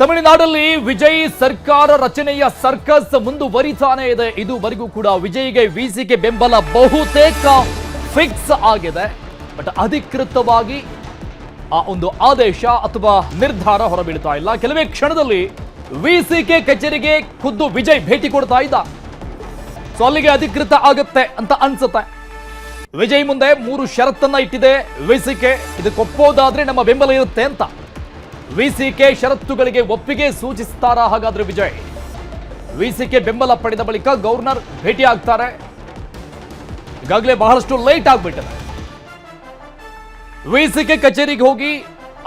ತಮಿಳುನಾಡಲ್ಲಿ ವಿಜಯ್ ಸರ್ಕಾರ ರಚನೆಯ ಸರ್ಕಸ್ ಮುಂದುವರಿತಾನೆ ಇದೆ. ಇದುವರೆಗೂ ಕೂಡ ವಿಜಯ್ಗೆ ವಿಸಿಕೆ ಬೆಂಬಲ ಬಹುತೇಕ ಫಿಕ್ಸ್ ಆಗಿದೆ. ಬಟ್ ಅಧಿಕೃತವಾಗಿ ಆ ಒಂದು ಆದೇಶ ಅಥವಾ ನಿರ್ಧಾರ ಹೊರಬೀಳ್ತಾ ಇಲ್ಲ. ಕೆಲವೇ ಕ್ಷಣದಲ್ಲಿ ವಿಸಿಕೆ ಕಚೇರಿಗೆ ಖುದ್ದು ವಿಜಯ್ ಭೇಟಿ ಕೊಡ್ತಾ ಇದ್ದ. ಸೊ ಅಲ್ಲಿಗೆ ಅಧಿಕೃತ ಆಗುತ್ತೆ ಅಂತ ಅನ್ಸುತ್ತೆ. ವಿಜಯ್ ಮುಂದೆ 3 ಷರತ್ತನ್ನ ಇಟ್ಟಿದೆ ವಿಸಿಕೆ. ಇದಕ್ಕೊಪ್ಪೋದಾದ್ರೆ ನಮ್ಮ ಬೆಂಬಲ ಇರುತ್ತೆ ಅಂತ. ವಿಸಿಕೆ ಷರತ್ತುಗಳಿಗೆ ಒಪ್ಪಿಗೆ ಸೂಚಿಸ್ತಾರಾ ಹಾಗಾದ್ರೆ ವಿಜಯ್? ವಿಸಿಕೆ ಬೆಂಬಲ ಪಡೆದ ಬಳಿಕ ಗವರ್ನರ್ ಭೇಟಿ ಆಗ್ತಾರೆ. ಈಗಾಗಲೇ ಬಹಳಷ್ಟು ಲೇಟ್ ಆಗ್ಬಿಟ್ಟಿದೆ. ವಿಸಿಕೆ ಕಚೇರಿಗೆ ಹೋಗಿ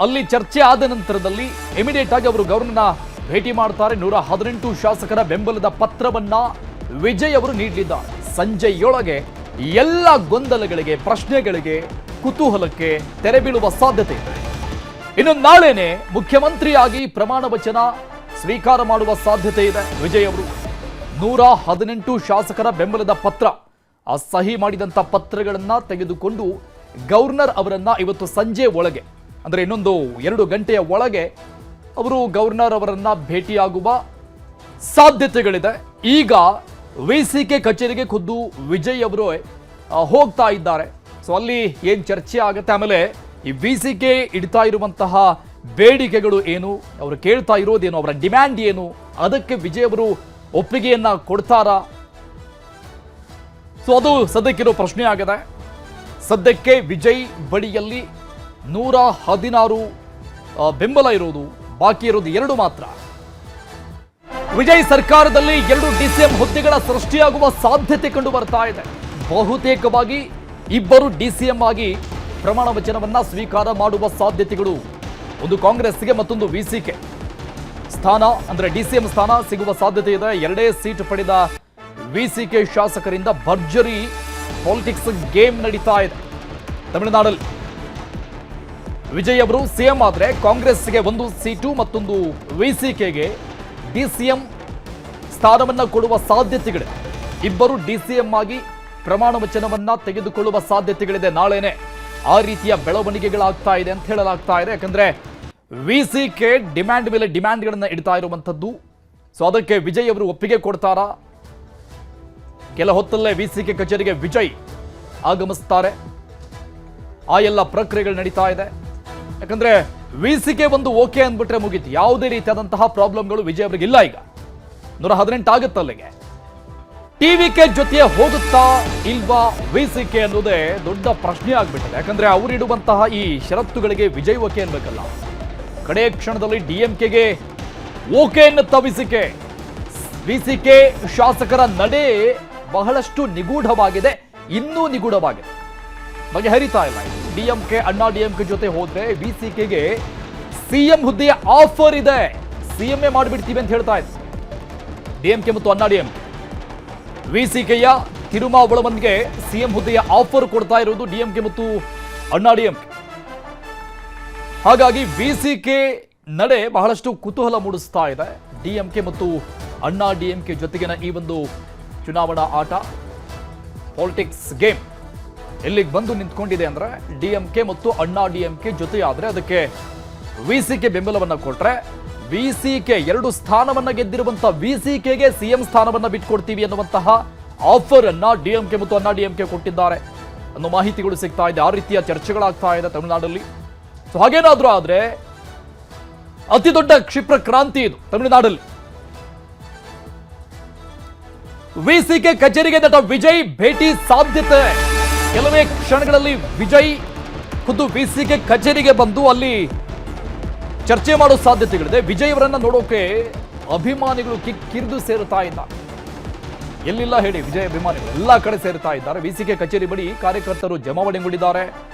ಅಲ್ಲಿ ಚರ್ಚೆ ಆದ ನಂತರದಲ್ಲಿ ಇಮಿಡಿಯೇಟ್ ಆಗಿ ಅವರು ಗವರ್ನರ್ನ ಭೇಟಿ ಮಾಡ್ತಾರೆ. 118 ಶಾಸಕರ ಬೆಂಬಲದ ಪತ್ರವನ್ನ ವಿಜಯ್ ಅವರು ನೀಡಲಿದ್ದಾರೆ. ಸಂಜೆಯೊಳಗೆ ಎಲ್ಲ ಗೊಂದಲಗಳಿಗೆ, ಪ್ರಶ್ನೆಗಳಿಗೆ, ಕುತೂಹಲಕ್ಕೆ ತೆರೆ ಬೀಳುವ ಸಾಧ್ಯತೆ ಇದೆ. ಇನ್ನು ನಾಳೆನೆ ಮುಖ್ಯಮಂತ್ರಿಯಾಗಿ ಪ್ರಮಾಣ ವಚನ ಸ್ವೀಕಾರ ಮಾಡುವ ಸಾಧ್ಯತೆ ಇದೆ ವಿಜಯ್ ಅವರು. 118 ಶಾಸಕರ ಬೆಂಬಲದ ಪತ್ರ, ಆ ಸಹಿ ಮಾಡಿದಂತ ಪತ್ರಗಳನ್ನ ತೆಗೆದುಕೊಂಡು ಗವರ್ನರ್ ಅವರನ್ನ ಇವತ್ತು ಸಂಜೆ ಒಳಗೆ, ಅಂದ್ರೆ ಇನ್ನೊಂದು 2 ಗಂಟೆಯ ಒಳಗೆ ಅವರು ಗವರ್ನರ್ ಅವರನ್ನ ಭೇಟಿಯಾಗುವ ಸಾಧ್ಯತೆಗಳಿದೆ. ಈಗ ವಿಸಿಕೆ ಕಚೇರಿಗೆ ಖುದ್ದು ವಿಜಯ್ ಅವರು ಹೋಗ್ತಾ ಇದ್ದಾರೆ. ಸೊ ಅಲ್ಲಿ ಏನ್ ಚರ್ಚೆ ಆಗುತ್ತೆ, ಆಮೇಲೆ ಈ ವಿಸಿಕೆ ಇಡ್ತಾ ಇರುವಂತಹ ಬೇಡಿಕೆಗಳು ಏನು, ಅವರು ಕೇಳ್ತಾ ಇರೋದೇನು, ಅವರ ಡಿಮ್ಯಾಂಡ್ ಏನು, ಅದಕ್ಕೆ ವಿಜಯ್ ಅವರು ಒಪ್ಪಿಗೆಯನ್ನ ಕೊಡ್ತಾರಾ? ಸೊ ಅದು ಸದ್ಯಕ್ಕಿರೋ ಪ್ರಶ್ನೆ ಆಗಿದೆ. ಸದ್ಯಕ್ಕೆ ವಿಜಯ್ ಬಳಿಯಲ್ಲಿ 116 ಬೆಂಬಲ ಇರೋದು, ಬಾಕಿ ಇರೋದು 2 ಮಾತ್ರ. ವಿಜಯ್ ಸರ್ಕಾರದಲ್ಲಿ 2 ಡಿಸಿಎಂ ಹುದ್ದೆಗಳ ಸೃಷ್ಟಿಯಾಗುವ ಸಾಧ್ಯತೆ ಕಂಡು ಬರ್ತಾ ಇದೆ. ಬಹುತೇಕವಾಗಿ 2 ಡಿಸಿಎಂ ಆಗಿ ಪ್ರಮಾಣ ವಚನವನ್ನ ಸ್ವೀಕಾರ ಮಾಡುವ ಸಾಧ್ಯತೆಗಳು, ಒಂದು ಕಾಂಗ್ರೆಸ್ಗೆ ಮತ್ತೊಂದು ವಿಸಿಕೆ ಸ್ಥಾನ, ಅಂದ್ರೆ ಡಿಸಿಎಂ ಸ್ಥಾನ ಸಿಗುವ ಸಾಧ್ಯತೆ ಇದೆ. 2 ಸೀಟ್ ಪಡೆದ ವಿಸಿಕೆ ಶಾಸಕರಿಂದ ಭರ್ಜರಿ ಪಾಲಿಟಿಕ್ಸ್ ಗೇಮ್ ನಡೀತಾ ಇದೆ ತಮಿಳುನಾಡಲ್ಲಿ. ವಿಜಯ್ ಅವರು ಸಿಎಂ ಆದ್ರೆ ಕಾಂಗ್ರೆಸ್ಗೆ 1 ಸೀಟು, ಮತ್ತೊಂದು ವಿಸಿಕೆಗೆ ಡಿಸಿಎಂ ಸ್ಥಾನವನ್ನ ಕೊಡುವ ಸಾಧ್ಯತೆಗಳಿದೆ. 2 ಡಿಸಿಎಂ ಆಗಿ ಪ್ರಮಾಣ ವಚನವನ್ನ ತೆಗೆದುಕೊಳ್ಳುವ ಸಾಧ್ಯತೆಗಳಿದೆ ನಾಳೆನೆ. ಆ ರೀತಿಯ ಬೆಳವಣಿಗೆಗಳಾಗ್ತಾ ಇದೆ ಅಂತ ಹೇಳಲಾಗ್ತಾ ಇದೆ. ಯಾಕಂದ್ರೆ ವಿಸಿಕೆ ಡಿಮ್ಯಾಂಡ್ ಮೇಲೆ ಡಿಮ್ಯಾಂಡ್ಗಳನ್ನ ಇಡ್ತಾ ಇರುವಂತದ್ದು. ಸೊ ಅದಕ್ಕೆ ವಿಜಯ್ ಅವರು ಒಪ್ಪಿಗೆ ಕೊಡ್ತಾರಾ? ಕೆಲ ಹೊತ್ತಲ್ಲೇ ವಿಸಿಕೆ ಕಚೇರಿಗೆ ವಿಜಯ್ ಆಗಮಿಸ್ತಾರೆ. ಆ ಎಲ್ಲ ಪ್ರಕ್ರಿಯೆಗಳು ನಡೀತಾ ಇದೆ. ಯಾಕಂದ್ರೆ ವಿಸಿಕೆ ಒಂದು ಓಕೆ ಅಂದ್ಬಿಟ್ರೆ ಮುಗೀತು. ಯಾವುದೇ ರೀತಿಯಾದಂತಹ ಪ್ರಾಬ್ಲಮ್ಗಳು ವಿಜಯ್ ಅವರಿಗೆ ಇಲ್ಲ. ಈಗ 118 ಆಗುತ್ತಲ್ಲಿಗೆ. ಟಿವಿಕೆ ಜೊತೆ ಹೋಗುತ್ತಾ ಇಲ್ವಾ ವಿಸಿಕೆ ಅನ್ನೋದೇ ದೊಡ್ಡ ಪ್ರಶ್ನೆ ಆಗ್ಬಿಟ್ಟಿದೆ. ಯಾಕಂದ್ರೆ ಅವರಿಡುವಂತಹ ಈ ಷರತ್ತುಗಳಿಗೆ ವಿಜಯ್ ಓಕೆ ಅನ್ಬೇಕಲ್ಲ. ಕಡೆ ಕ್ಷಣದಲ್ಲಿ ಡಿಎಂಕೆಗೆ ಓಕೆ ಎನ್ನುತ್ತಾ ವಿಸಿಕೆ ಶಾಸಕರ ನಡೆ ಬಹಳಷ್ಟು ನಿಗೂಢವಾಗಿದೆ, ಇನ್ನೂ ನಿಗೂಢವಾಗಿದೆ, ಬಗೆಹರಿತಾ ಇಲ್ಲ. ಡಿಎಂಕೆ ಅಣ್ಣಾ ಡಿಎಂಕೆ ಜೊತೆ ಹೋದ್ರೆ ವಿಸಿಕೆಗೆ ಸಿಎಂ ಹುದ್ದೆಯ ಆಫರ್ ಇದೆ. ಸಿಎಂಎ ಮಾಡಿಬಿಡ್ತೀವಿ ಅಂತ ಹೇಳ್ತಾ ಇದೆ ಡಿಎಂಕೆ ಮತ್ತು ಅಣ್ಣಾ ಡಿಎಂಕೆ. ವಿಸಿಕೆಯ ತಿರುಮಾವಳವನ್ಗೆ ಸಿಎಂ ಹುದ್ದೆಯ ಆಫರ್ ಕೊಡ್ತಾ ಇರೋದು ಡಿಎಂಕೆ ಮತ್ತು ಅಣ್ಣಾ ಡಿಎಂಕೆ. ಹಾಗಾಗಿ ವಿಸಿಕೆ ನಡೆ ಬಹಳಷ್ಟು ಕುತೂಹಲ ಮೂಡಿಸ್ತಾ ಇದೆ. ಡಿಎಂಕೆ ಮತ್ತು ಅಣ್ಣಾ ಡಿಎಂಕೆ ಜೊತೆಗಿನ ಈ ಒಂದು ಚುನಾವಣಾ ಆಟ, ಪಾಲಿಟಿಕ್ಸ್ ಗೇಮ್ ಎಲ್ಲಿಗೆ ಬಂದು ನಿಂತ್ಕೊಂಡಿದೆ ಅಂದ್ರೆ, ಡಿಎಂಕೆ ಮತ್ತು ಅಣ್ಣಾ ಡಿಎಂಕೆ ಜೊತೆ ಆದ್ರೆ ಅದಕ್ಕೆ ವಿಸಿಕೆ ಬೆಂಬಲವನ್ನ ಕೊಟ್ರೆ, ವಿಸಿಕೆ 2 ಸ್ಥಾನವನ್ನ ಗೆದ್ದಿರುವಂತಹ ವಿಸಿಕೆಗೆ ಸಿಎಂ ಸ್ಥಾನವನ್ನ ಬಿಟ್ಕೊಡ್ತೀವಿ ಅನ್ನುವಂತಹ ಆಫರ್ ಅನ್ನ ಡಿಎಂಕೆ ಮತ್ತು ಅಣ್ಣಾ ಡಿಎಂಕೆ ಕೊಟ್ಟಿದ್ದಾರೆ ಅನ್ನೋ ಮಾಹಿತಿಗಳು ಸಿಗ್ತಾ ಇದೆ. ಆ ರೀತಿಯ ಚರ್ಚೆಗಳಾಗ್ತಾ ಇದೆ ತಮಿಳುನಾಡಲ್ಲಿ. ಸೊ ಹಾಗೇನಾದ್ರೂ ಆದ್ರೆ ಅತಿ ದೊಡ್ಡ ಕ್ಷಿಪ್ರ ಕ್ರಾಂತಿ ಇದು ತಮಿಳುನಾಡಲ್ಲಿ. ವಿಸಿಕೆ ಕಚೇರಿಗೆ ನಟ ವಿಜಯ್ ಭೇಟಿ ಸಾಧ್ಯತೆ. ಕೆಲವೇ ಕ್ಷಣಗಳಲ್ಲಿ ವಿಜಯ್ ಖುದ್ದು ವಿಸಿಕೆ ಕಚೇರಿಗೆ ಬಂದು ಅಲ್ಲಿ ಚರ್ಚೆ ಮಾಡೋ ಸಾಧ್ಯತೆಗಳಿದೆ. ವಿಜಯ್ ಅವರನ್ನ ನೋಡೋಕೆ ಅಭಿಮಾನಿಗಳು ಕಿರಿದು ಸೇರುತ್ತಾ ಇದ್ದಾರೆ. ಎಲ್ಲಿಲ್ಲ ಹೇಳಿ, ವಿಜಯ್ ಅಭಿಮಾನಿಗಳು ಎಲ್ಲಾ ಕಡೆ ಸೇರ್ತಾ ಇದ್ದಾರೆ. ವಿಸಿಕೆ ಕಚೇರಿ ಬಳಿ ಕಾರ್ಯಕರ್ತರು ಜಮಾವಣೆಗೊಂಡಿದ್ದಾರೆ.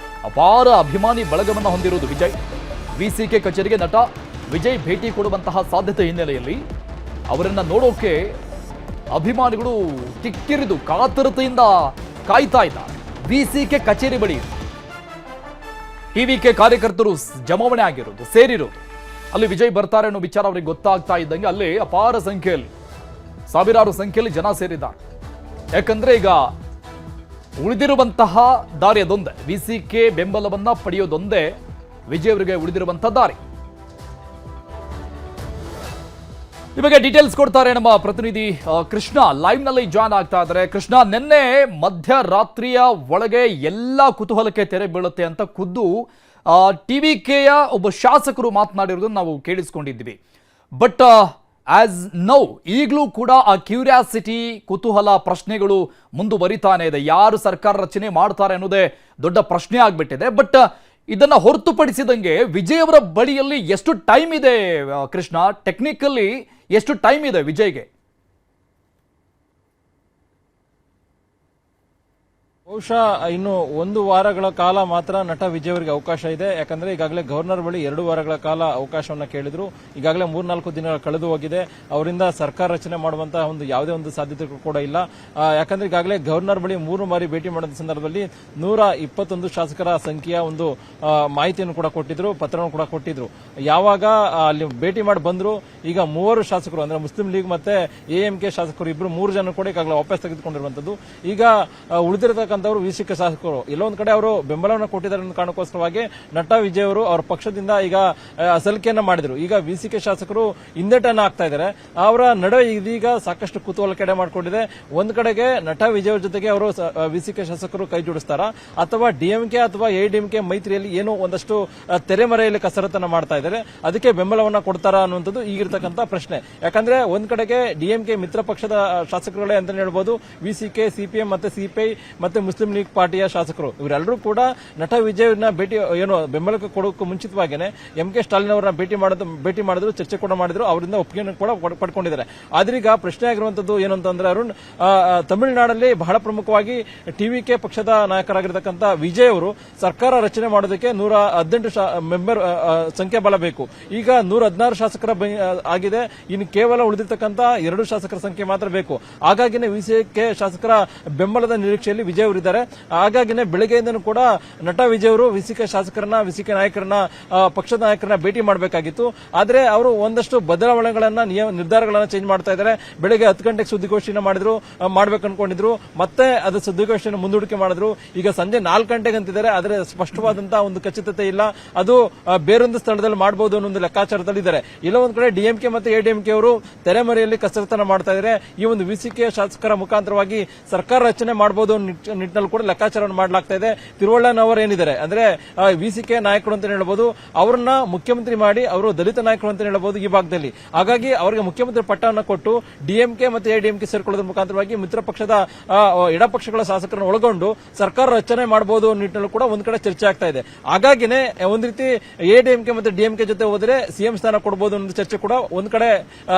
ಅಪಾರ ಅಭಿಮಾನಿ ಬಳಗವನ್ನು ಹೊಂದಿರುವುದು ವಿಜಯ್. ವಿಸಿಕೆ ಕಚೇರಿಗೆ ನಟ ವಿಜಯ್ ಭೇಟಿ ಕೊಡುವಂತಹ ಸಾಧ್ಯತೆ ಹಿನ್ನೆಲೆಯಲ್ಲಿ ಅವರನ್ನ ನೋಡೋಕೆ ಅಭಿಮಾನಿಗಳು ಕಿಕ್ಕಿರಿದು ಕಾತರತೆಯಿಂದ ಕಾಯ್ತಾ ಇದ್ದಾರೆ. ವಿಸಿಕೆ ಕಚೇರಿ ಬಳಿ ಟಿವಿಕೆ ಕಾರ್ಯಕರ್ತರು ಜಮಾವಣೆ ಆಗಿರೋದು, ಸೇರಿರೋದು. ಅಲ್ಲಿ ವಿಜಯ್ ಬರ್ತಾರೆ ಅನ್ನೋ ವಿಚಾರ ಅವರಿಗೆ ಗೊತ್ತಾಗ್ತಾ ಇದ್ದಂಗೆ ಅಲ್ಲಿ ಅಪಾರ ಸಂಖ್ಯೆಯಲ್ಲಿ, ಸಾವಿರಾರು ಸಂಖ್ಯೆಯಲ್ಲಿ ಜನ ಸೇರಿದ್ದಾರೆ. ಯಾಕಂದ್ರೆ ಈಗ ಉಳಿದಿರುವಂತಹ ದಾರಿ ಅದೊಂದೇ, ವಿಸಿಕೆ ಬೆಂಬಲವನ್ನ ಪಡೆಯೋದೊಂದೇ ವಿಜಯ್ ಅವರಿಗೆ ಉಳಿದಿರುವಂತಹ ದಾರಿ. ಈ ಬಗ್ಗೆ ಡೀಟೇಲ್ಸ್ ಕೊಡ್ತಾರೆ ನಮ್ಮ ಪ್ರತಿನಿಧಿ ಕೃಷ್ಣ ಲೈವ್ ನಲ್ಲಿ ಜಾಯ್ನ್ ಆಗ್ತಾ ಇದ್ದಾರೆ. ಕೃಷ್ಣ, ನಿನ್ನೆ ಮಧ್ಯರಾತ್ರಿಯ ಒಳಗೆ ಎಲ್ಲಾ ಕುತೂಹಲಕ್ಕೆ ತೆರೆ ಬೀಳುತ್ತೆ ಅಂತ ಖುದ್ದು ಟಿವಿಕೆಯ ಒಬ್ಬ ಶಾಸಕರು ಮಾತನಾಡಿರೋದನ್ನು ನಾವು ಕೇಳಿಸ್ಕೊಂಡಿದ್ವಿ. ಬಟ್ ಆಸ್ ನೌ ಈಗಲೂ ಕೂಡ ಆ ಕ್ಯೂರಿಯಾಸಿಟಿ, ಕುತೂಹಲ, ಪ್ರಶ್ನೆಗಳು ಮುಂದುವರಿತಾನೆ ಇದೆ. ಯಾರು ಸರ್ಕಾರ ರಚನೆ ಮಾಡ್ತಾರೆ ಅನ್ನೋದೇ ದೊಡ್ಡ ಪ್ರಶ್ನೆ ಆಗ್ಬಿಟ್ಟಿದೆ. ಬಟ್ ಇದನ್ನ ಹೊರತುಪಡಿಸಿದಂಗೆ ವಿಜಯ್ ಅವರ ಬಳಿಯಲ್ಲಿ ಎಷ್ಟು ಟೈಮ್ ಇದೆ ಕೃಷ್ಣ? ಟೆಕ್ನಿಕಲಿ ಎಷ್ಟು ಟೈಮ್ ಇದೆ ವಿಜಯ್ಗೆ? ಬಹುಶಃ ಇನ್ನು 1 ವಾರಗಳ ಕಾಲ ಮಾತ್ರ ನಟ ವಿಜಯ್ ಅವರಿಗೆ ಅವಕಾಶ ಇದೆ. ಯಾಕಂದ್ರೆ ಈಗಾಗಲೇ ಗವರ್ನರ್ ಬಳಿ 2 ವಾರಗಳ ಕಾಲ ಅವಕಾಶವನ್ನ ಕೇಳಿದ್ರು. ಈಗಾಗಲೇ 3-4 ದಿನಗಳ ಕಳೆದು ಹೋಗಿದೆ. ಅವರಿಂದ ಸರ್ಕಾರ ರಚನೆ ಮಾಡುವಂತಹ ಯಾವುದೇ ಒಂದು ಸಾಧ್ಯತೆಗಳು ಕೂಡ ಇಲ್ಲ. ಯಾಕಂದ್ರೆ ಈಗಾಗಲೇ ಗವರ್ನರ್ ಬಳಿ 3 ಬಾರಿ ಭೇಟಿ ಮಾಡಿದ ಸಂದರ್ಭದಲ್ಲಿ 121 ಶಾಸಕರ ಸಂಖ್ಯೆಯ ಒಂದು ಮಾಹಿತಿಯನ್ನು ಕೂಡ ಕೊಟ್ಟಿದ್ರು, ಪತ್ರವನ್ನು ಕೂಡ ಕೊಟ್ಟಿದ್ರು. ಯಾವಾಗ ಅಲ್ಲಿ ಭೇಟಿ ಮಾಡಿ ಬಂದ್ರು, ಈಗ 3 ಶಾಸಕರು ಅಂದ್ರೆ ಮುಸ್ಲಿಂ ಲೀಗ್ ಮತ್ತೆ ಎಎಂಕೆ ಶಾಸಕರು ಇಬ್ರು 3 ಜನ ಕೂಡ ಈಗಾಗಲೇ ವಾಪಸ್ ತೆಗೆದುಕೊಂಡಿರುವಂತದ್ದು. ಈಗ ಉಳಿದಿರತಕ್ಕಂಥ ವಿಸಿಕೆ ಶಾಸಕರು ಎಲ್ಲೊಂದು ಕಡೆ ಅವರು ಬೆಂಬಲವನ್ನು ಕೊಟ್ಟಿದ್ದಾರೆ ಅನ್ನೋ ಕಾರಣಕ್ಕೋಸ್ಕರವಾಗಿ ನಟ ವಿಜಯ್ ಅವರು ಅವರ ಪಕ್ಷದಿಂದ ಈಗ ಸಲಿಕೆಯನ್ನ ಮಾಡಿದ್ರು. ಈಗ ವಿಸಿಕೆ ಶಾಸಕರು ಹಿಂದೆಟನ್ನ ಆಗ್ತಾ ಇದ್ದಾರೆ. ಅವರ ನಡುವೆ ಇದೀಗ ಸಾಕಷ್ಟು ಕುತೂಹಲ ಕೆಡೆ ಮಾಡಿಕೊಂಡಿದೆ. ಒಂದ್ ಕಡೆಗೆ ನಟ ವಿಜಯ್ ಅವರ ಜೊತೆಗೆ ಅವರು ವಿಸಿಕೆ ಶಾಸಕರು ಕೈ ಜೋಡಿಸ್ತಾರ ಅಥವಾ ಡಿಎಂಕೆ ಅಥವಾ ಎಡಿಎಂಕೆ ಮೈತ್ರಿಯಲ್ಲಿ ಏನೋ ಒಂದಷ್ಟು ತೆರೆಮರೆಯಲ್ಲಿ ಕಸರತ್ತನ್ನ ಮಾಡ್ತಾ ಇದ್ದಾರೆ, ಅದಕ್ಕೆ ಬೆಂಬಲವನ್ನ ಕೊಡ್ತಾರ ಅನ್ನುವಂಥದ್ದು ಈಗಿರ್ತಕ್ಕಂಥ ಪ್ರಶ್ನೆ. ಯಾಕಂದ್ರೆ ಒಂದ್ ಕಡೆಗೆ ಡಿಎಂಕೆ ಮಿತ್ರ ಪಕ್ಷದ ಶಾಸಕರುಗಳೇ ಅಂತ ಹೇಳ್ಬೋದು, ವಿಸಿಕೆ, ಸಿಪಿಎಂ ಮತ್ತೆ ಸಿಪಿಐ ಮತ್ತೆ ಮುಸ್ಲಿಂ ಲೀಗ್ ಪಾರ್ಟಿಯ ಶಾಸಕರು ಇವರೆಲ್ಲರೂ ಕೂಡ ನಟ ವಿಜಯ್ನ ಭೇಟಿ ಬೆಂಬಲಕ್ಕೆ ಕೊಡೋಕೆ ಮುಂಚಿತವಾಗಿಯೇ ಎಂಕೆ ಸ್ಟಾಲಿನ್ ಅವರನ್ನ ಭೇಟಿ ಮಾಡಿದ್ರು, ಚರ್ಚೆ ಕೂಡ ಮಾಡಿದ್ರು, ಅವರಿಂದ ಒಪ್ಪಿಗೆಯನ್ನು ಕೂಡ ಪಡ್ಕೊಂಡಿದ್ದಾರೆ. ಆದ್ರೆ ಈಗ ಪ್ರಶ್ನೆ ಆಗಿರುವಂತದ್ದು ಏನು ಅಂತಂದ್ರೆ ಅರುಣ್, ತಮಿಳುನಾಡಲ್ಲಿ ಬಹಳ ಪ್ರಮುಖವಾಗಿ ಟಿವಿಕೆ ಪಕ್ಷದ ನಾಯಕರಾಗಿರ್ತಕ್ಕಂಥ ವಿಜಯ್ ಅವರು ಸರ್ಕಾರ ರಚನೆ ಮಾಡೋದಕ್ಕೆ 118 ಮೆಂಬರ್ ಸಂಖ್ಯಾಬಲ ಬೇಕು. ಈಗ 116 ಶಾಸಕರ ಆಗಿದೆ, ಇನ್ನು ಕೇವಲ ಉಳಿದಿರ್ತಕ್ಕಂಥ 2 ಶಾಸಕರ ಸಂಖ್ಯೆ ಮಾತ್ರ ಬೇಕು. ಹಾಗಾಗಿನೇ ವಿಸಿಕೆ ಶಾಸಕರ ಬೆಂಬಲದ ನಿರೀಕ್ಷೆಯಲ್ಲಿ ವಿಜಯ್ ಅವರಿದ್ದಾರೆ. ಹಾಗಾಗಿನೇ ಬೆಳಗ್ಗೆಯಿಂದನೂ ಕೂಡ ನಟ ವಿಜಯ್ ಅವರು ವಿಸಿಕೆ ಶಾಸಕರನ್ನ, ವಿಸಿಕೆ ನಾಯಕರನ್ನ, ಪಕ್ಷದ ನಾಯಕರನ್ನ ಭೇಟಿ ಮಾಡಬೇಕಾಗಿತ್ತು. ಆದ್ರೆ ಅವರು ಒಂದಷ್ಟು ಬದಲಾವಣೆಗಳನ್ನ, ನಿರ್ಧಾರಗಳನ್ನ ಚೇಂಜ್ ಮಾಡ್ತಾ ಇದ್ದಾರೆ. ಬೆಳಗ್ಗೆ 10 ಗಂಟೆಗೆ ಸುದ್ದಿಗೋಷ್ಠಿನ ಮಾಡಿದ್ರು, ಮಾಡ್ಬೇಕು ಅನ್ಕೊಂಡಿದ್ರು, ಮತ್ತೆ ಅದು ಸುದ್ದಿಗೋಷ್ಠಿಯನ್ನು ಮುಂದೂಡಿಕೆ ಮಾಡಿದ್ರು. ಈಗ ಸಂಜೆ 4 ಗಂಟೆಗೆ ಅಂತಿದ್ದಾರೆ. ಆದ್ರೆ ಸ್ಪಷ್ಟವಾದಂತಹ ಒಂದು ಖಚಿತತೆ ಇಲ್ಲ. ಅದು ಬೇರೊಂದು ಸ್ಥಳದಲ್ಲಿ ಮಾಡಬಹುದು ಅನ್ನೋ ಒಂದು ಲೆಕ್ಕಾಚಾರದಲ್ಲಿ ಇದ್ದಾರೆ. ಇಲ್ಲ ಒಂದ್ ಕಡೆ ಡಿಎಂಕೆ ಮತ್ತೆ ಎಡಿಎಂಕೆ ಅವರು ತೆರೆಮರೆಯಲ್ಲಿ ಕಸರತ್ತನ್ನ ಮಾಡ್ತಾ ಇದ್ದಾರೆ. ಈ ಒಂದು ವಿಸಿಕೆ ಶಾಸಕರ ಮುಖಾಂತರವಾಗಿ ಸರ್ಕಾರ ರಚನೆ ಮಾಡಬಹುದು ನಿಟ್ಟಿನಲ್ಲಿ ಕೂಡ ಲೆಕ್ಕಾಚಾರವನ್ನು ಮಾಡಲಾಗ್ತಾ ಇದೆ. ತಿರುವಳ್ಳನವರು ಏನಿದ್ದಾರೆ ಅಂದ್ರೆ ವಿಸಿಕೆ ನಾಯಕರು ಅಂತ ಹೇಳಬಹುದು, ಅವರನ್ನ ಮುಖ್ಯಮಂತ್ರಿ ಮಾಡಿ ಅವರು ದಲಿತ ನಾಯಕರು ಅಂತ ಹೇಳಬಹುದು ಈ ಭಾಗದಲ್ಲಿ. ಹಾಗಾಗಿ ಅವರಿಗೆ ಮುಖ್ಯಮಂತ್ರಿ ಪಟ್ಟವನ್ನು ಕೊಟ್ಟು ಡಿಎಂಕೆ ಮತ್ತೆ ಎಡಿಎಂಕೆ ಸೇರ್ಕೊಳ್ಳೋದ್ರ ಮುಖಾಂತರವಾಗಿ ಮಿತ್ರ ಪಕ್ಷದ ಎಡಪಕ್ಷಗಳ ಶಾಸಕರನ್ನು ಒಳಗೊಂಡು ಸರ್ಕಾರ ರಚನೆ ಮಾಡಬಹುದು ನಿಟ್ಟಿನಲ್ಲಿ ಕೂಡ ಒಂದ್ ಕಡೆ ಚರ್ಚೆ ಆಗ್ತಾ ಇದೆ. ಹಾಗಾಗಿನೇ ಒಂದ್ ರೀತಿ ಎಡಿಎಂಕೆ ಮತ್ತೆ ಡಿಎಂಕೆ ಜೊತೆ ಹೋದ್ರೆ ಸಿಎಂ ಸ್ಥಾನ ಕೊಡಬಹುದು ಅನ್ನೋ ಚರ್ಚೆ ಕೂಡ ಒಂದ್ ಕಡೆ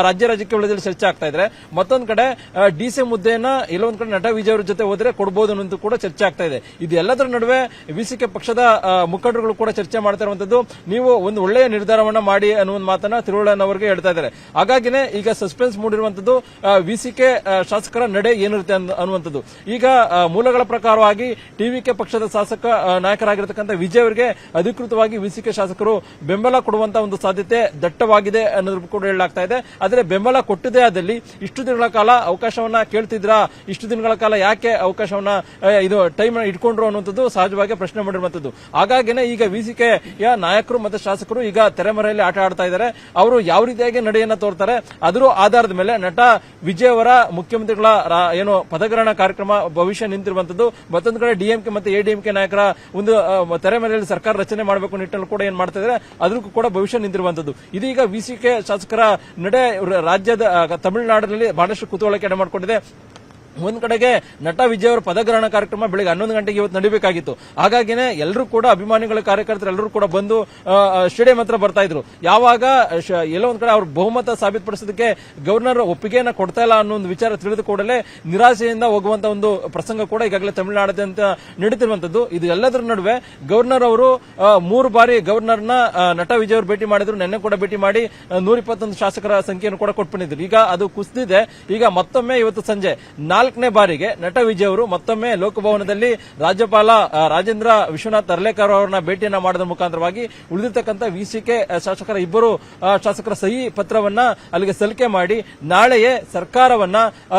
ರಾಜ್ಯಕ್ಕೆ ಉಳಿದಲ್ಲಿ ಚರ್ಚೆ ಆಗ್ತಾ ಇದ್ರೆ, ಮತ್ತೊಂದ್ ಕಡೆ ಡಿಸಿಎಂ ಹುದ್ದೆಯನ್ನ ಎಲ್ಲೊಂದ್ ಕಡೆ ನಟ ವಿಜಯ್ ಅವರ ಜೊತೆ ಹೋದ್ರೆ ಕೊಡಬಹುದು ಅನ್ನೋದು ಕೂಡ ಚರ್ಚೆ ಆಗ್ತಾ ಇದೆ. ಇದೆಲ್ಲದರ ನಡುವೆ ವಿಸಿಕೆ ಪಕ್ಷದ ಮುಖಂಡರುಗಳು ಕೂಡ ಚರ್ಚೆ ಮಾಡ್ತಾ ಇರುವಂತದ್ದು, ನೀವು ಒಂದು ಒಳ್ಳೆಯ ನಿರ್ಧಾರವನ್ನ ಮಾಡಿ ಅನ್ನುವ ಮಾತನ್ನ ತಿರುವಳ್ಳನವರಿಗೆ ಹೇಳ್ತಾ ಇದ್ದಾರೆ. ಹಾಗಾಗಿನೇ ಈಗ ಸಸ್ಪೆನ್ಸ್ ಮೂಡಿರುವಂತದ್ದು ವಿಸಿಕೆ ಶಾಸಕರ ನಡೆ ಏನಿರುತ್ತೆ ಅನ್ನುವಂಥದ್ದು. ಈಗ ಮೂಲಗಳ ಪ್ರಕಾರವಾಗಿ ಟಿವಿಕೆ ಪಕ್ಷದ ಶಾಸಕ ನಾಯಕರಾಗಿರತಕ್ಕಂಥ ವಿಜಯ್ ಅವರಿಗೆ ಅಧಿಕೃತವಾಗಿ ವಿಸಿಕೆ ಶಾಸಕರು ಬೆಂಬಲ ಕೊಡುವಂತಹ ಒಂದು ಸಾಧ್ಯತೆ ದಟ್ಟವಾಗಿದೆ ಅನ್ನೋದು ಕೂಡ ಹೇಳಲಾಗ್ತಾ ಇದೆ. ಆದರೆ ಬೆಂಬಲ ಕೊಟ್ಟದೇ ಆದಲ್ಲಿ ಇಷ್ಟು ದಿನಗಳ ಕಾಲ ಅವಕಾಶವನ್ನ ಕೇಳ್ತಿದ್ರಾ, ಇಷ್ಟು ದಿನಗಳ ಕಾಲ ಯಾಕೆ ಅವಕಾಶವನ್ನ ಇದು ಟೈಮ್ ಇಟ್ಕೊಂಡ್ರು ಅನ್ನುವಂಥದ್ದು ಸಹಜವಾಗಿ ಪ್ರಶ್ನೆ ಮಾಡಿರುವಂತದ್ದು. ಹಾಗಾಗಿನೇ ಈಗ ವಿಸಿಕೆಯ ನಾಯಕರು ಮತ್ತು ಶಾಸಕರು ಈಗ ತೆರೆಮರೆಯಲ್ಲಿ ಆಟ ಆಡ್ತಾ ಇದ್ದಾರೆ. ಅವರು ಯಾವ ರೀತಿಯಾಗಿ ನಡೆಯನ್ನ ತೋರ್ತಾರೆ ಅದರ ಆಧಾರದ ಮೇಲೆ ನಟ ವಿಜಯ್ ಅವರ ಮುಖ್ಯಮಂತ್ರಿಗಳ ಏನು ಪದಗ್ರಹಣ ಕಾರ್ಯಕ್ರಮ ಭವಿಷ್ಯ ನಿಂತಿರುವಂತದ್ದು. ಮತ್ತೊಂದು ಕಡೆ ಡಿಎಂಕೆ ಮತ್ತು ಎಡಿಎಂಕೆ ನಾಯಕರ ಒಂದು ತೆರೆಮರೆಯಲ್ಲಿ ಸರ್ಕಾರ ರಚನೆ ಮಾಡಬೇಕು ನಿಟ್ಟಿನಲ್ಲಿ ಕೂಡ ಏನ್ ಮಾಡ್ತಾ ಇದ್ದಾರೆ ಅದಕ್ಕೂ ಕೂಡ ಭವಿಷ್ಯ ನಿಂತಿರುವಂತದ್ದು. ಇದೀಗ ವಿಸಿಕೆ ಶಾಸಕರ ನಡೆ ರಾಜ್ಯದ ತಮಿಳುನಾಡಿನಲ್ಲಿ ಬಹಳಷ್ಟು ಕುತೂಹಲಕ್ಕೆ ಎಡೆ ಮಾಡಿಕೊಂಡಿದೆ. ಒಂದ್ ಕಡೆಗೆ ನಟ ವಿಜಯ್ ಅವರ ಪದಗ್ರಹಣ ಕಾರ್ಯಕ್ರಮ ಬೆಳಗ್ಗೆ 11 ಗಂಟೆಗೆ ಇವತ್ತು ನಡೀಬೇಕಾಗಿತ್ತು. ಹಾಗಾಗಿನೇ ಎಲ್ಲರೂ ಕೂಡ ಅಭಿಮಾನಿಗಳ ಕಾರ್ಯಕರ್ತರು ಎಲ್ಲರೂ ಕೂಡ ಬಂದು ಸ್ಟೇಡಿಯಂ ಹತ್ರ ಬರ್ತಾ ಇದ್ರು. ಯಾವಾಗ ಎಲ್ಲೋ ಒಂದ್ ಕಡೆ ಅವ್ರ ಬಹುಮತ ಸಾಬೀತುಪಡಿಸೋದಕ್ಕೆ ಗವರ್ನರ್ ಒಪ್ಪಿಗೆಯನ್ನ ಕೊಡ್ತಾ ಇಲ್ಲ ಅನ್ನೋ ಒಂದು ವಿಚಾರ ತಿಳಿದು ಕೂಡಲೇ ನಿರಾಶೆಯಿಂದ ಹೋಗುವಂತ ಒಂದು ಪ್ರಸಂಗ ಕೂಡ ಈಗಾಗಲೇ ತಮಿಳುನಾಡಾದ್ಯಂತ ನಡೀತಿರುವಂತದ್ದು. ಇದು ಎಲ್ಲದರ ನಡುವೆ ಗವರ್ನರ್ ಅವರು 3 ಬಾರಿ ಗವರ್ನರ್ನ ನಟ ವಿಜಯ್ ಅವರು ಭೇಟಿ ಮಾಡಿದ್ರು, ನೆನ್ನೆ ಕೂಡ ಭೇಟಿ ಮಾಡಿ 121 ಶಾಸಕರ ಸಂಖ್ಯೆಯನ್ನು ಕೂಡ ಕೊಟ್ಟು ಬಂದಿದ್ರು. ಈಗ ಅದು ಕುಸಿದಿದೆ. ಈಗ ಮತ್ತೊಮ್ಮೆ ಇವತ್ತು ಸಂಜೆ 4 4ನೇ ಬಾರಿಗೆ ನಟ ವಿಜಯ್ ಅವರು ಮತ್ತೊಮ್ಮೆ ಲೋಕಭವನದಲ್ಲಿ ರಾಜ್ಯಪಾಲ ರಾಜೇಂದ್ರ ವಿಶ್ವನಾಥ್ ಅರ್ಲೇಕರ್ ಅವರನ್ನ ಭೇಟಿಯನ್ನ ಮಾಡೋದ್ರ ಮುಖಾಂತರವಾಗಿ ಉಳಿದಿರ್ತಕ್ಕಂಥ ವಿಸಿಕೆ ಶಾಸಕರ ಇಬ್ಬರು ಶಾಸಕರ ಸಹಿ ಪತ್ರವನ್ನ ಅಲ್ಲಿಗೆ ಸಲ್ಲಿಕೆ ಮಾಡಿ ನಾಳೆಯೇ ಸರ್ಕಾರವನ್ನ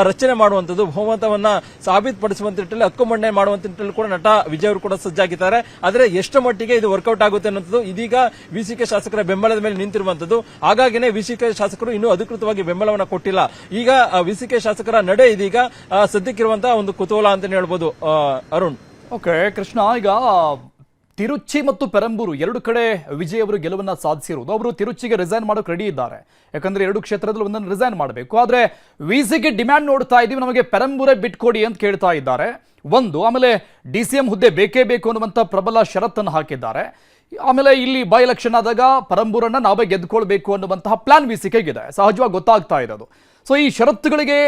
ರಚನೆ ಮಾಡುವಂತದ್ದು, ಬಹುಮತವನ್ನ ಸಾಬೀತುಪಡಿಸುವಂತ ನಿಟ್ಟಿನಲ್ಲಿ ಹಕ್ಕು ಮಂಡನೆ ಮಾಡುವಂತ ನಿಟ್ಟಿನಲ್ಲಿ ಕೂಡ ನಟ ವಿಜಯ್ ಅವರು ಕೂಡ ಸಜ್ಜಾಗಿದ್ದಾರೆ. ಆದರೆ ಎಷ್ಟು ಮಟ್ಟಿಗೆ ಇದು ವರ್ಕೌಟ್ ಆಗುತ್ತೆ ಅನ್ನೋದು ಇದೀಗ ವಿಸಿಕೆ ಶಾಸಕರ ಬೆಂಬಲದ ಮೇಲೆ ನಿಂತಿರುವಂತದ್ದು. ಹಾಗಾಗಿನೇ ವಿಸಿಕೆ ಶಾಸಕರು ಇನ್ನೂ ಅಧಿಕೃತವಾಗಿ ಬೆಂಬಲವನ್ನ ಕೊಟ್ಟಿಲ್ಲ. ಈಗ ವಿಸಿಕೆ ಶಾಸಕರ ನಡೆ ಇದೀಗ ಸದ್ಯಕ್ಕಿರುವಂತಹ ಒಂದು ಕುತೂಹಲ ಅಂತ ಹೇಳ್ಬೋದು. ಅರುಣ್, ಓಕೆ ಕೃಷ್ಣ, ಈಗ ತಿರುಚಿ ಮತ್ತು ಪೆರಂಬೂರು ಎರಡು ಕಡೆ ವಿಜಯ್ ಅವರು ಗೆಲುವನ್ನ ಸಾಧಿಸಿರುವುದು. ಅವರು ತಿರುಚಿಗೆ ರಿಸೈನ್ ಮಾಡೋಕೆ ರೆಡಿ ಇದ್ದಾರೆ, ಯಾಕಂದ್ರೆ ಎರಡು ಕ್ಷೇತ್ರದಲ್ಲಿ ಒಂದನ್ನು ರಿಸೈನ್ ಮಾಡಬೇಕು. ಆದ್ರೆ ವಿಸಿಗೆ ಡಿಮ್ಯಾಂಡ್ ನೋಡ್ತಾ ಇದೀವಿ, ನಮಗೆ ಪೆರಂಬೂರೇ ಬಿಟ್ಕೊಡಿ ಅಂತ ಕೇಳ್ತಾ ಇದ್ದಾರೆ ಒಂದು. ಆಮೇಲೆ DCM ಹುದ್ದೆ ಬೇಕೇ ಬೇಕು ಅನ್ನುವಂಥ ಪ್ರಬಲ ಷರತ್ತನ್ನು ಹಾಕಿದ್ದಾರೆ. ಆಮೇಲೆ ಇಲ್ಲಿ ಬೈ ಎಲೆಕ್ಷನ್ ಆದಾಗ ಪರಂಬೂರನ್ನ ನಾವೇ ಗೆದ್ಕೊಳ್ಬೇಕು ಅನ್ನುವಂತಹ ಪ್ಲಾನ್ ವಿಸಿಕೆಗಿದೆ, ಸಹಜವಾಗಿ ಗೊತ್ತಾಗ್ತಾ ಇರೋದು. ಸೊ ಈ ಷರತ್ತುಗಳಿಗೆ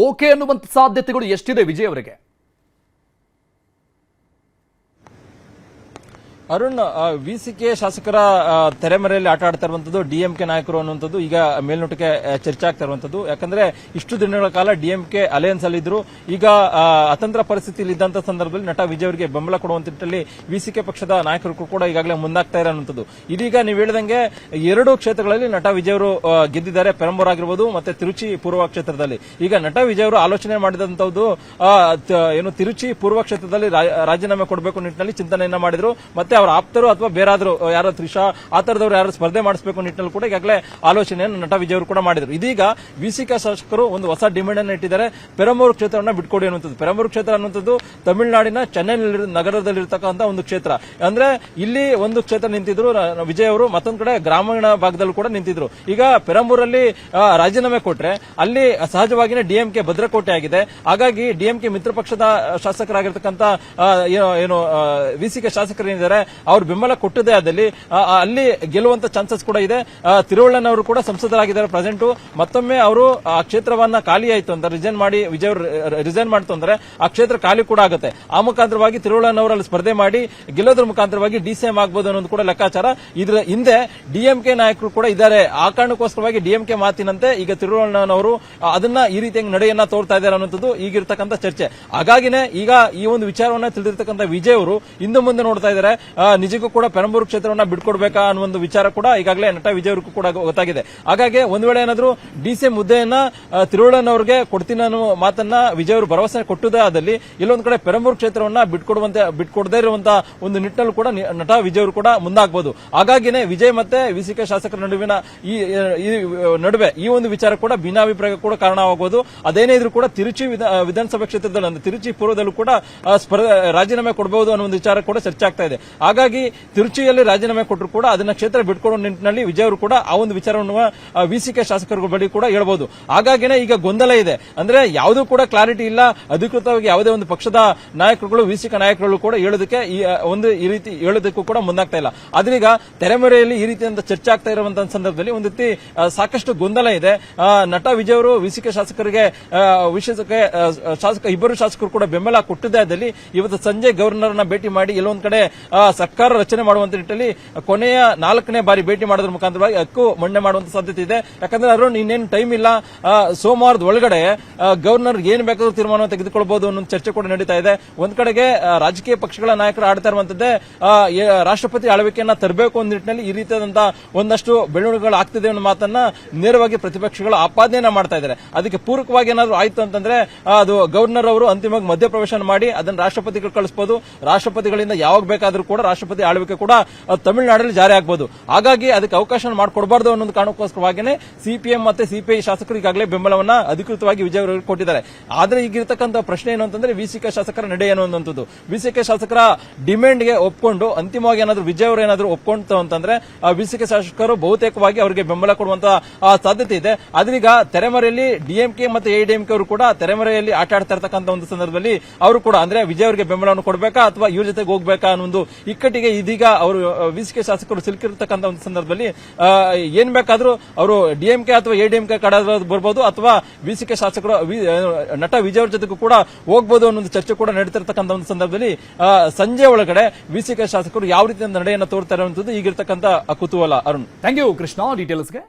ಓಕೆ ಅನ್ನುವಂಥ ಸಾಧ್ಯತೆಗಳು ಎಷ್ಟಿದೆ ವಿಜಯ್ ಅವರಿಗೆ? ಅರುಣ್, ವಿಸಿಕೆ ಶಾಸಕರ ತೆರೆಮರೆಯಲ್ಲಿ ಆಟ ಆಡ್ತಾ ಇರುವಂತದ್ದು DMK ನಾಯಕರು ಅನ್ನುವಂಥದ್ದು ಈಗ ಮೇಲ್ನೋಟಕ್ಕೆ ಚರ್ಚೆ ಆಗ್ತಾ ಇರುವಂತದ್ದು. ಯಾಕಂದ್ರೆ ಇಷ್ಟು ದಿನಗಳ ಕಾಲ DMK ಅಲಯನ್ಸ್ ಅಲ್ಲಿದ್ರು. ಈಗ ಅತಂತ್ರ ಪರಿಸ್ಥಿತಿಯಲ್ಲಿ ಇದ್ದಂತ ಸಂದರ್ಭದಲ್ಲಿ ನಟ ವಿಜಯ್ ಅವರಿಗೆ ಬೆಂಬಲ ಕೊಡುವಂತ ನಿಟ್ಟಿನಲ್ಲಿ ವಿಸಿಕೆ ಪಕ್ಷದ ನಾಯಕರು ಕೂಡ ಈಗಾಗಲೇ ಮುಂದಾಗ್ತಾ ಇರುವಂತದ್ದು. ಇದೀಗ ನೀವು ಹೇಳಿದಂಗೆ ಎರಡು ಕ್ಷೇತ್ರಗಳಲ್ಲಿ ನಟ ವಿಜಯ್ ಅವರು ಗೆದ್ದಿದ್ದಾರೆ, ಪೆರಂಬೂರ್ ಆಗಿರ್ಬೋದು ಮತ್ತೆ ತಿರುಚಿ ಪೂರ್ವ ಕ್ಷೇತ್ರದಲ್ಲಿ. ಈಗ ನಟ ವಿಜಯ್ ಅವರು ಆಲೋಚನೆ ಮಾಡಿದಂತದ್ದು ಏನು ತಿರುಚಿ ಪೂರ್ವ ಕ್ಷೇತ್ರದಲ್ಲಿ ರಾಜೀನಾಮೆ ಕೊಡಬೇಕು ನಿಟ್ಟಿನಲ್ಲಿ ಚಿಂತನೆಯನ್ನ ಮಾಡಿದ್ರು. ಮತ್ತೆ ಅವರ ಆಪ್ತರು ಅಥವಾ ಬೇರಾದ್ರೂ ಯಾರೋ ತ್ರಿಷಾ ಆ ತರದವರು ಯಾರು ಸ್ಪರ್ಧೆ ಮಾಡಿಸಬೇಕು ನಿಟ್ಟಿನಲ್ಲಿ ಕೂಡ ಈಗಾಗಲೇ ಆಲೋಚನೆಯನ್ನು ನಟ ವಿಜಯ್ ಅವರು ಕೂಡ ಮಾಡಿದ್ರು. ಇದೀಗ ವಿಸಿಕೆ ಶಾಸಕರು ಒಂದು ಹೊಸ ಡಿಮ್ಯಾಂಡ್ ಅನ್ನು ಇಟ್ಟಿದ್ದಾರೆ, ಪೆರಂಬೂರು ಕ್ಷೇತ್ರವನ್ನು ಬಿಟ್ಕೊಡಿ ಅನ್ನುವಂಥದ್ದು. ಪೆರಂಬೂರು ಕ್ಷೇತ್ರ ಅನ್ನುವಂಥದ್ದು ತಮಿಳುನಾಡಿನ ಚೆನ್ನೈ ನಗರದಲ್ಲಿರ್ತಕ್ಕಂಥ ಒಂದು ಕ್ಷೇತ್ರ. ಅಂದ್ರೆ ಇಲ್ಲಿ ಒಂದು ಕ್ಷೇತ್ರ ನಿಂತಿದ್ರು ವಿಜಯ್ ಅವರು, ಮತ್ತೊಂದು ಕಡೆ ಗ್ರಾಮೀಣ ಭಾಗದಲ್ಲೂ ಕೂಡ ನಿಂತಿದ್ರು. ಈಗ ಪೆರಂಬೂರಲ್ಲಿ ರಾಜೀನಾಮೆ ಕೊಟ್ರೆ ಅಲ್ಲಿ ಸಹಜವಾಗಿಯೇ DMK ಭದ್ರಕೋಟೆ ಆಗಿದೆ. ಹಾಗಾಗಿ DMK ಮಿತ್ರ ಪಕ್ಷದ ಶಾಸಕರಾಗಿರ್ತಕ್ಕಂಥ ಏನು ವಿಸಿಕೆ ಶಾಸಕರೇನಿದ್ದಾರೆ ಅವ್ರು ಬೆಂಬಲ ಕೊಟ್ಟದೇ ಆದಲ್ಲಿ ಅಲ್ಲಿ ಗೆಲ್ಲುವಂತ ಚಾನ್ಸಸ್ ಕೂಡ ಇದೆ. ತಿರುವಳ್ಳನವರು ಕೂಡ ಸಂಸದರಾಗಿದ್ದಾರೆ ಪ್ರೆಸೆಂಟ್. ಮತ್ತೊಮ್ಮೆ ಅವರು ಆ ಕ್ಷೇತ್ರವನ್ನ ಖಾಲಿ ಆಯ್ತು ಅಂತ ರಿಸೈನ್ ಮಾಡಿ ವಿಜಯ್ ರಿಸೈನ್ ಮಾಡ್ತು ಅಂದ್ರೆ ಆ ಕ್ಷೇತ್ರ ಖಾಲಿ ಕೂಡ ಆಗುತ್ತೆ. ಆ ಮುಖಾಂತರವಾಗಿ ತಿರುವಳ್ಳನವರು ಅಲ್ಲಿ ಸ್ಪರ್ಧೆ ಮಾಡಿ ಗೆಲ್ಲೋದ್ರ ಮುಖಾಂತರವಾಗಿ DCM ಆಗ್ಬಹುದು ಅನ್ನೋದು ಕೂಡ ಲೆಕ್ಕಾಚಾರ. ಇದರ ಹಿಂದೆ DMK ನಾಯಕರು ಕೂಡ ಇದ್ದಾರೆ. ಆ ಕಾರಣಕ್ಕೋಸ್ಕರವಾಗಿ DMK ಮಾತಿನಂತೆ ಈಗ ತಿರುವಳ್ಳನವರು ಅದನ್ನ ಈ ರೀತಿಯ ನಡೆಯನ್ನ ತೋರ್ತಾ ಇದ್ದಾರೆ ಅನ್ನೋದು ಈಗಿರ್ತಕ್ಕಂಥ ಚರ್ಚೆ. ಹಾಗಾಗಿನೇ ಈಗ ಈ ಒಂದು ವಿಚಾರವನ್ನ ತಿಳಿದಿರ್ತಕ್ಕಂಥ ವಿಜಯ್ ಅವರು ಇಂದು ಮುಂದೆ ನೋಡ್ತಾ ಇದ್ದಾರೆ, ನಿಜಕ್ಕೂ ಕೂಡ ಪೆರಂಬೂರು ಕ್ಷೇತ್ರವನ್ನ ಬಿಟ್ಕೊಡ್ಬೇಕಾ ಅನ್ನೋ ಒಂದು ವಿಚಾರ ಕೂಡ ಈಗಾಗಲೇ ನಟ ವಿಜಯ್ ಅವ್ರಿಗೂ ಕೂಡ ಗೊತ್ತಾಗಿದೆ. ಹಾಗಾಗಿ ಒಂದ್ ವೇಳೆ ಏನಾದ್ರು DCM ಹುದ್ದೆಯನ್ನ ತಿರುವಳ್ಳನವರಿಗೆ ಕೊಡ್ತೀನಿ ಅನ್ನೋ ಮಾತನ್ನ ವಿಜಯ್ ಅವರು ಭರವಸೆ ಕೊಟ್ಟದೇ ಆದಲ್ಲಿ ಇಲ್ಲೊಂದ್ ಕಡೆ ಪೆರಂಬೂರು ಕ್ಷೇತ್ರವನ್ನ ಬಿಟ್ಕೊಡದೇ ಇರುವಂತಹ ಒಂದು ನಿಟ್ಟಿನಲ್ಲಿ ಕೂಡ ನಟ ವಿಜಯ್ ಅವರು ಕೂಡ ಮುಂದಾಗಬಹುದು. ಹಾಗಾಗಿನೇ ವಿಜಯ್ ಮತ್ತೆ ವಿಸಿಕೆ ಶಾಸಕರ ನಡುವಿನ ನಡುವೆ ಈ ಒಂದು ವಿಚಾರ ಕೂಡ ಭಿನ್ನಾಭಿಪ್ರಾಯ ಕೂಡ ಕಾರಣವಾಗಬಹುದು. ಅದೇನೇ ಇದ್ರೂ ಕೂಡ ತಿರುಚಿ ವಿಧಾನಸಭಾ ಕ್ಷೇತ್ರದಲ್ಲಿ ಅಂದ್ರೆ ತಿರುಚಿ ಪೂರ್ವದಲ್ಲೂ ಕೂಡ ರಾಜೀನಾಮೆ ಕೊಡಬಹುದು ಅನ್ನೋ ಒಂದು ವಿಚಾರ ಕೂಡ ಚರ್ಚೆ ಆಗ್ತಾ ಇದೆ. ಹಾಗಾಗಿ ತಿರುಚಿಯಲ್ಲಿ ರಾಜೀನಾಮೆ ಕೊಟ್ಟರು ಕೂಡ ಅದನ್ನ ಕ್ಷೇತ್ರ ಬಿಟ್ಕೊಡೋ ನಿಟ್ಟಿನಲ್ಲಿ ವಿಜಯ್ ಅವರು ಕೂಡ ಆ ಒಂದು ವಿಚಾರವನ್ನು ವಿಸಿಕೆ ಶಾಸಕರ ಬಳಿ ಕೂಡ ಹೇಳ್ಬಹುದು. ಹಾಗಾಗಿನೇ ಈಗ ಗೊಂದಲ ಇದೆ. ಅಂದ್ರೆ ಯಾವುದೂ ಕೂಡ ಕ್ಲಾರಿಟಿ ಇಲ್ಲ, ಅಧಿಕೃತವಾಗಿ ಯಾವುದೇ ಒಂದು ಪಕ್ಷದ ನಾಯಕರುಗಳು ವಿಸಿಕೆ ನಾಯಕರುಗಳು ಕೂಡ ಹೇಳೋದಕ್ಕೆ ಈ ರೀತಿ ಹೇಳೋದಕ್ಕೂ ಕೂಡ ಮುಂದಾಗ್ತಾ ಇಲ್ಲ. ಆದ್ರೀಗ ತೆರೆಮರೆಯಲ್ಲಿ ಈ ರೀತಿಯಿಂದ ಚರ್ಚೆ ಆಗ್ತಾ ಇರುವಂತಹ ಸಂದರ್ಭದಲ್ಲಿ ಒಂದು ರೀತಿ ಸಾಕಷ್ಟು ಗೊಂದಲ ಇದೆ. ನಟ ವಿಜಯ್ ಅವರು ವಿಸಿಕೆ ಶಾಸಕರಿಗೆ ಇಬ್ಬರು ಶಾಸಕರು ಕೂಡ ಬೆಂಬಲ ಕೊಟ್ಟಿದ್ದೇ ಆದಲ್ಲಿ ಇವತ್ತು ಸಂಜೆ ಗವರ್ನರ್ನ ಭೇಟಿ ಮಾಡಿ ಎಲ್ಲೊಂದ್ ಕಡೆ ಸರ್ಕಾರ ರಚನೆ ಮಾಡುವಂತ ನಿಟ್ಟಿನಲ್ಲಿ ಕೊನೆಯ 4ನೇ ಬಾರಿ ಭೇಟಿ ಮಾಡೋದ್ರ ಮುಖಾಂತರವಾಗಿ ಹಕ್ಕು ಮಂಡನೆ ಮಾಡುವಂತ ಸಾಧ್ಯತೆ ಇದೆ. ಯಾಕಂದ್ರೆ ಅರುಣ್ ಇನ್ನೇನು ಟೈಮ್ ಇಲ್ಲ, ಸೋಮವಾರದ ಒಳಗಡೆ ಗವರ್ನರ್ ಏನ್ ಬೇಕಾದ್ರೂ ತೀರ್ಮಾನ ತೆಗೆದುಕೊಳ್ಬಹುದು ಅನ್ನೋ ಚರ್ಚೆ ಕೂಡ ನಡೀತಾ ಇದೆ. ಒಂದ್ ಕಡೆಗೆ ರಾಜಕೀಯ ಪಕ್ಷಗಳ ನಾಯಕರು ಆಡ್ತಾ ಇರುವಂತದ್ದೇ ರಾಷ್ಟ್ರಪತಿ ಆಳ್ವಿಕೆಯನ್ನ ತರಬೇಕು ಅನ್ನೋ ನಿಟ್ಟಿನಲ್ಲಿ ಈ ರೀತಿಯಾದಂತಹ ಒಂದಷ್ಟು ಬೆಳವಣಿಗೆಗಳು ಆಗ್ತಿದೆ ಅನ್ನೋ ಮಾತನ್ನ ನೇರವಾಗಿ ಪ್ರತಿಪಕ್ಷಗಳು ಆಪಾದನೆಯನ್ನ ಮಾಡ್ತಾ ಇದ್ದಾರೆ. ಅದಕ್ಕೆ ಪೂರಕವಾಗಿ ಏನಾದ್ರು ಆಯ್ತು ಅಂತಂದ್ರೆ ಅದು ಗವರ್ನರ್ ಅವರು ಅಂತಿಮವಾಗಿ ಮಧ್ಯಪ್ರವೇಶ ಮಾಡಿ ಅದನ್ನ ರಾಷ್ಟ್ರಪತಿಗಳು ಕಳಿಸಬಹುದು. ರಾಷ್ಟ್ರಪತಿಗಳಿಂದ ಯಾವಾಗ ಬೇಕಾದ್ರೂ ಕೂಡ ರಾಷ್ಟ್ರಪತಿ ಆಳ್ವಿಕೆ ಕೂಡ ತಮಿಳುನಾಡಲ್ಲಿ ಜಾರಿ ಆಗಬಹುದು. ಹಾಗಾಗಿ ಅದಕ್ಕೆ ಅವಕಾಶ ಮಾಡಿಕೊಡಬಾರದು ಅನ್ನೋ ಕಾರಣಕ್ಕೋಸ್ಕರವಾಗಿಯೇ CPM ಮತ್ತೆ CPI ಶಾಸಕರು ಈಗಾಗಲೇ ಬೆಂಬಲವನ್ನ ಅಧಿಕೃತವಾಗಿ ವಿಜಯ್ ಅವರಿಗೆ ಕೊಟ್ಟಿದ್ದಾರೆ. ಆದ್ರೆ ಈಗಿರ್ತಕ್ಕಂಥ ಪ್ರಶ್ನೆ ಏನು ಅಂತಂದ್ರೆ ವಿಸಿಕೆ ಶಾಸಕರ ನಡೆ ಏನು ಅನ್ನುವಂಥದ್ದು. ವಿಸಿಕೆ ಶಾಸಕರ ಡಿಮ್ಯಾಂಡ್ಗೆ ಒಪ್ಕೊಂಡು ಅಂತಿಮವಾಗಿ ಏನಾದ್ರು ವಿಜಯ್ ಅವರು ಏನಾದ್ರು ಒಪ್ಕೊಂತು ಅಂತಂದ್ರೆ ವಿಸಿಕೆ ಶಾಸಕರು ಬಹುತೇಕವಾಗಿ ಅವರಿಗೆ ಬೆಂಬಲ ಕೊಡುವಂತಹ ಸಾಧ್ಯತೆ ಇದೆ. ಆದ್ರೀಗ ತೆರೆಮರೆಯಲ್ಲಿ DMK ಮತ್ತೆ AIDMK ಅವರು ಕೂಡ ತೆರೆಮರೆಯಲ್ಲಿ ಆಟ ಆಡ್ತಾ ಇರ್ತಕ್ಕಂಥ ಒಂದು ಸಂದರ್ಭದಲ್ಲಿ ಅವರು ಕೂಡ ಅಂದ್ರೆ ವಿಜಯ್ ಅವರಿಗೆ ಬೆಂಬಲವನ್ನು ಕೊಡಬೇಕಾ ಅಥವಾ ಇವ್ರ ಜೊತೆಗೆ ಹೋಗ್ಬೇಕಾ ಅನ್ನೋ ಒಂದು ಇಕ್ಕಟ್ಟಿಗೆ ಇದೀಗ ಅವರು ವಿಸಿಕೆ ಶಾಸಕರು ಸಿಲುಕಿರ್ತಕ್ಕಂಥ ಒಂದು ಸಂದರ್ಭದಲ್ಲಿ ಏನ್ ಬೇಕಾದ್ರೂ ಅವರು DMK ಅಥವಾ AIDMK ಕಡೆ ಬರ್ಬೋದು ಅಥವಾ ವಿಸಿಕೆ ಶಾಸಕರು ನಟ ವಿಜಯ್ ಅವ್ರ ಜೊತೆಗೂ ಕೂಡ ಹೋಗಬಹುದು ಅನ್ನೋ ಚರ್ಚೆ ಕೂಡ ನಡೀತಿರ್ತಕ್ಕಂಥ ಒಂದು ಸಂದರ್ಭದಲ್ಲಿ ಸಂಜೆ ಒಳಗಡೆ ವಿಸಿಕೆ ಶಾಸಕರು ಯಾವ ರೀತಿಯ ನಡೆಯನ್ನು ತೋರ್ತಾರೆ ಅನ್ನೋದು ಈಗಿರ್ತಕ್ಕಂಥ ಕುತೂಹಲ. Arun, thank you Krishna ಡೀಟೇಲ್ಸ್ಗೆ.